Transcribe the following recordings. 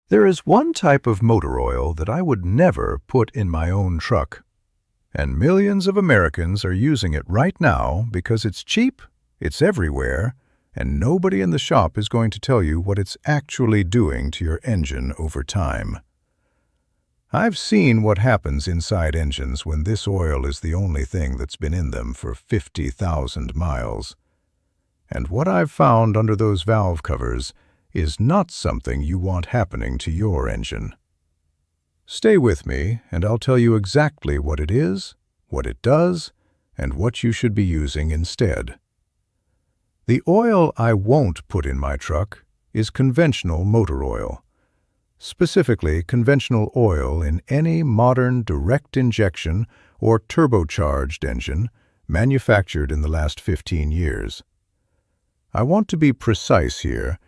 There is one type of motor oil that I would never put in my own truck, and millions of Americans are using it right now because it's cheap, it's everywhere, and nobody in the shop is going to tell you what it's actually doing to your engine over time. I've seen what happens inside engines when this oil is the only thing that's been in them for 50,000 miles. And what I've found under those valve covers is not something you want happening to your engine. Stay with me, and I'll tell you exactly what it is, what it does, and what you should be using instead. The oil I won't put in my truck is conventional motor oil, specifically conventional oil in any modern direct injection or turbocharged engine manufactured in the last 15 years. I want to be precise here,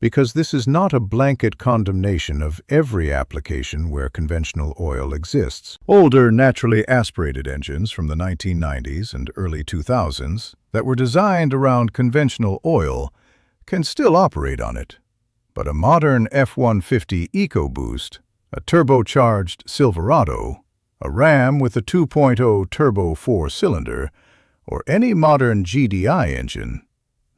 because this is not a blanket condemnation of every application where conventional oil exists. Older naturally aspirated engines from the 1990s and early 2000s that were designed around conventional oil can still operate on it. But a modern F-150 EcoBoost, a turbocharged Silverado, a Ram with a 2.0 turbo 4-cylinder, or any modern GDI engine,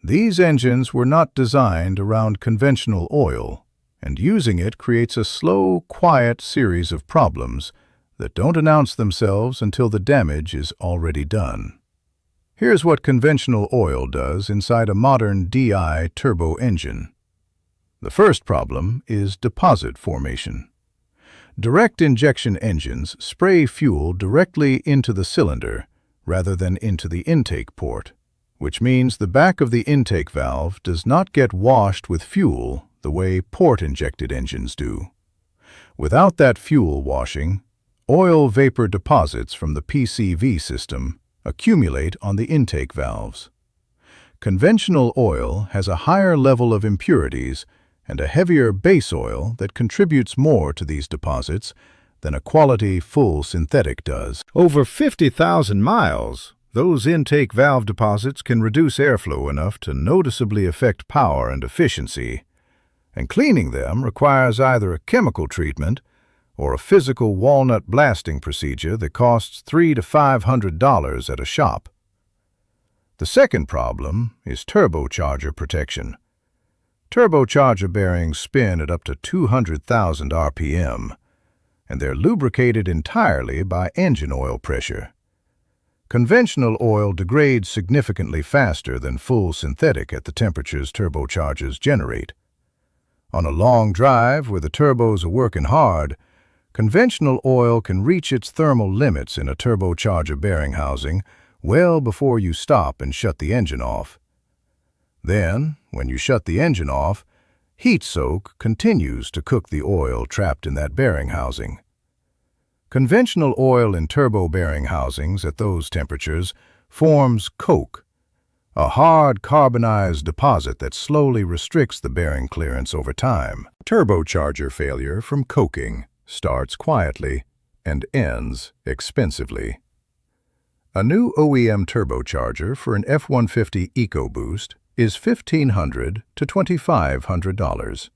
these engines were not designed around conventional oil, and using it creates a slow, quiet series of problems that don't announce themselves until the damage is already done. Here's what conventional oil does inside a modern DI turbo engine. The first problem is deposit formation. Direct injection engines spray fuel directly into the cylinder rather than into the intake port, which means the back of the intake valve does not get washed with fuel the way port-injected engines do. Without that fuel washing, oil vapor deposits from the PCV system accumulate on the intake valves. Conventional oil has a higher level of impurities and a heavier base oil that contributes more to these deposits than a quality full synthetic does. Over 50,000 miles, those intake valve deposits can reduce airflow enough to noticeably affect power and efficiency, and cleaning them requires either a chemical treatment or a physical walnut blasting procedure that costs $300 to $500 at a shop. The second problem is turbocharger protection. Turbocharger bearings spin at up to 200,000 RPM, and they're lubricated entirely by engine oil pressure. Conventional oil degrades significantly faster than full synthetic at the temperatures turbochargers generate. On a long drive where the turbos are working hard, conventional oil can reach its thermal limits in a turbocharger bearing housing well before you stop and shut the engine off. Then, when you shut the engine off, heat soak continues to cook the oil trapped in that bearing housing. Conventional oil in turbo bearing housings at those temperatures forms coke, a hard carbonized deposit that slowly restricts the bearing clearance over time. Turbocharger failure from coking starts quietly and ends expensively. A new OEM turbocharger for an F-150 EcoBoost is $1,500 to $2,500.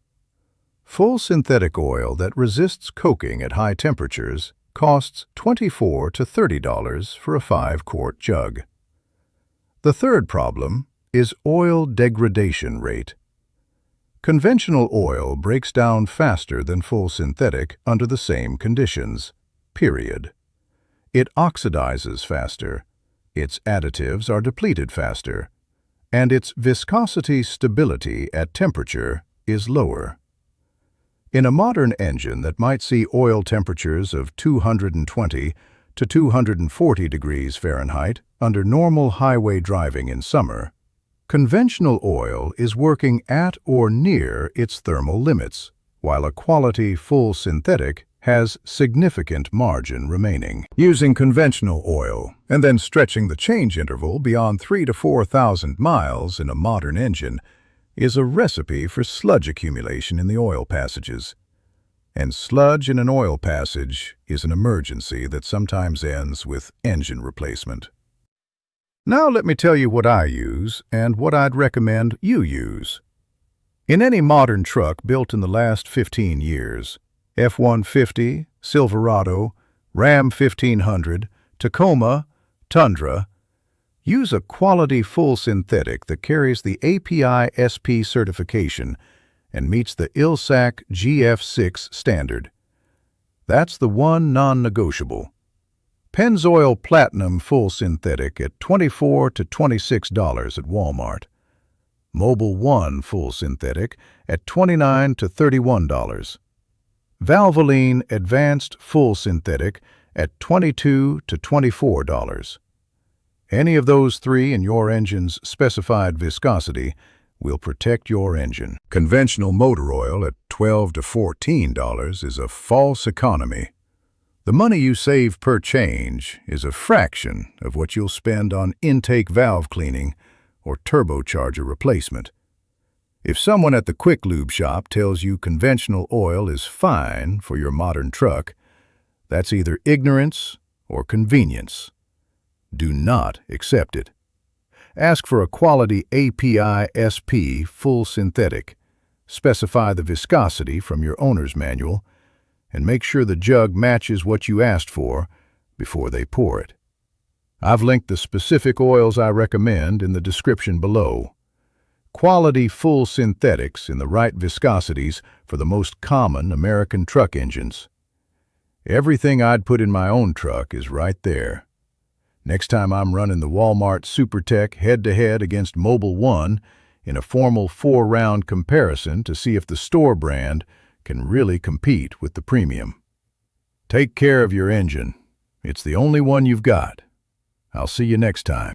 Full synthetic oil that resists coking at high temperatures costs $24 to $30 for a 5-quart jug. The third problem is oil degradation rate. Conventional oil breaks down faster than full synthetic under the same conditions, period. It oxidizes faster, its additives are depleted faster, and its viscosity stability at temperature is lower. In a modern engine that might see oil temperatures of 220 to 240 degrees Fahrenheit under normal highway driving in summer, conventional oil is working at or near its thermal limits, while a quality full synthetic has significant margin remaining. Using conventional oil and then stretching the change interval beyond 3,000 to 4,000 miles in a modern engine is a recipe for sludge accumulation in the oil passages. And sludge in an oil passage is an emergency that sometimes ends with engine replacement. Now let me tell you what I use and what I'd recommend you use. In any modern truck built in the last 15 years, F-150, Silverado, Ram 1500, Tacoma, Tundra, use a quality full synthetic that carries the API-SP certification and meets the ILSAC GF6 standard. That's the one non-negotiable. Pennzoil Platinum Full Synthetic at $24 to $26 at Walmart. Mobil 1 Full Synthetic at $29 to $31. Valvoline Advanced Full Synthetic at $22 to $24. Any of those three in your engine's specified viscosity will protect your engine. Conventional motor oil at $12 to $14 is a false economy. The money you save per change is a fraction of what you'll spend on intake valve cleaning or turbocharger replacement. If someone at the quick lube shop tells you conventional oil is fine for your modern truck, that's either ignorance or convenience. Do not accept it. Ask for a quality API-SP full synthetic. Specify the viscosity from your owner's manual, and make sure the jug matches what you asked for before they pour it. I've linked the specific oils I recommend in the description below. Quality full synthetics in the right viscosities for the most common American truck engines. Everything I'd put in my own truck is right there. Next time I'm running the Walmart SuperTech head-to-head against Mobil 1 in a formal 4-round comparison to see if the store brand can really compete with the premium. Take care of your engine. It's the only one you've got. I'll see you next time.